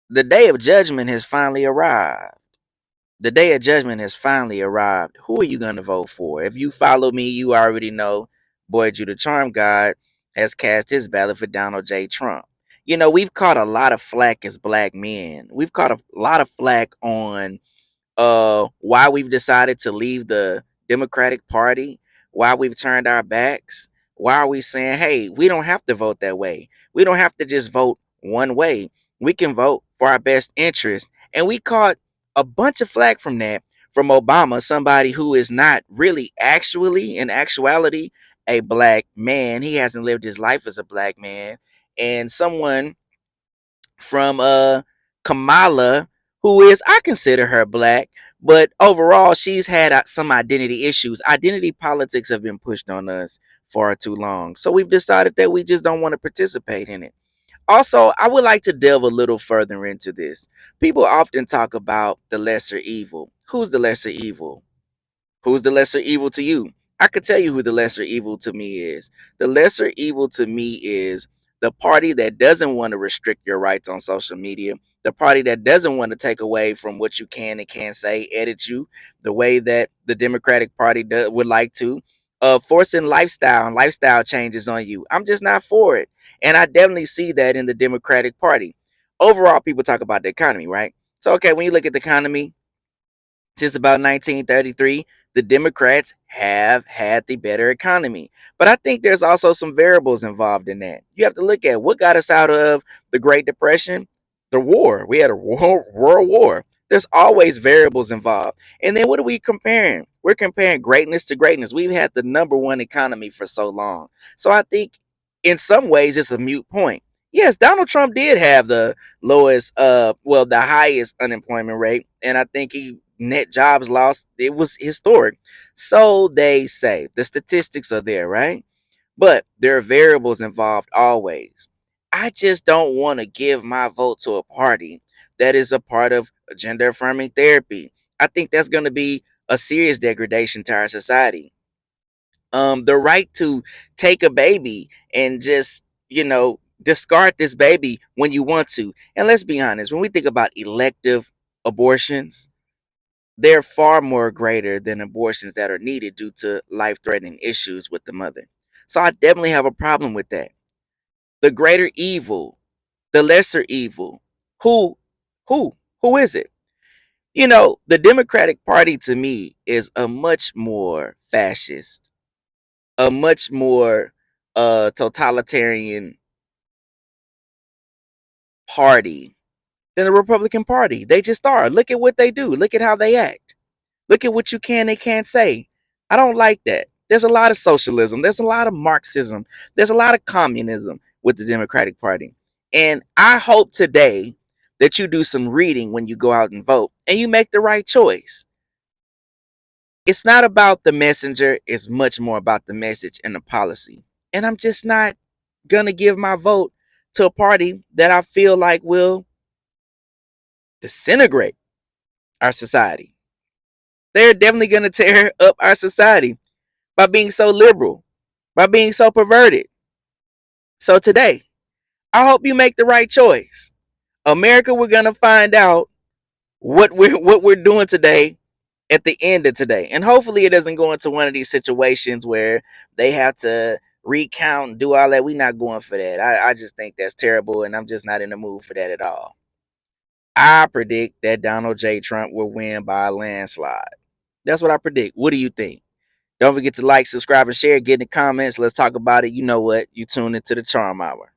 The day of judgment has finally arrived. The day of judgment has finally arrived. Who are you going to vote for? If you follow me, you already know Boy Dru, the Charm God, has cast his ballot for Donald J. Trump. You know, we've caught a lot of flack as black men. We've caught a lot of flack on why we've decided to leave the Democratic Party, why we've turned our backs, why are we saying, hey, we don't have to vote that way. We don't have to just vote one way. We can vote for our best interest. And we caught a bunch of flack from that from Obama, somebody who is not really actually in actuality a black man. He hasn't lived his life as a black man. And someone from Kamala, who is, I consider her black, but overall she's had some identity issues. Identity politics have been pushed on us far too long, so we've decided that we just don't want to participate in it. Also, I would like to delve a little further into this. People often talk about the lesser evil. Who's the lesser evil? Who's the lesser evil to you? I could tell you who the lesser evil to me is. The lesser evil to me is the party that doesn't want to restrict your rights on social media, the party that doesn't want to take away from what you can and can't say, edit you the way that the Democratic Party would like to, forcing lifestyle changes on you. I'm just not for it. And I definitely see that in the Democratic Party. Overall, people talk about the economy, right? So, okay, when you look at the economy, since about 1933, the Democrats have had the better economy. But I think there's also some variables involved in that. You have to look at what got us out of the Great Depression, the war. We had a world war. There's always variables involved. And then what are we comparing? We're comparing greatness to greatness. We've had the number one economy for so long. So I think in some ways it's a mute point. Yes, Donald Trump did have the lowest, the highest unemployment rate. And I think he net jobs lost, it was historic. So they say. The statistics are there, right? But there are variables involved always. I just don't want to give my vote to a party that is a part of gender affirming therapy. I think that's going to be a serious degradation to our society. The right to take a baby and just, discard this baby when you want to. And let's be honest, when we think about elective abortions, they're far more greater than abortions that are needed due to life-threatening issues with the mother. So I definitely have a problem with that. The greater evil, the lesser evil, who, who is it? The Democratic Party to me is a much more fascist, a much more totalitarian party than the Republican Party. They just are. Look at what they do. Look at how they act. Look at what you can and can't say. I don't like that. There's a lot of socialism. There's a lot of Marxism. There's a lot of communism with the Democratic Party. And I hope today that you do some reading when you go out and vote and you make the right choice. It's not about the messenger, it's much more about the message and the policy. And I'm just not going to give my vote to a party that I feel like will disintegrate our society. They're definitely going to tear up our society by being so liberal, by being so perverted. So today, I hope you make the right choice. America, we're going to find out what we're doing today at the end of today. And hopefully it doesn't go into one of these situations where they have to recount and do all that. We're not going for that. I just think that's terrible, and I'm just not in the mood for that at all. I predict that Donald J. Trump will win by a landslide. That's what I predict. What do you think? Don't forget to like, subscribe, and share. Get in the comments. Let's talk about it. You know what? You tune into the Charm Hour.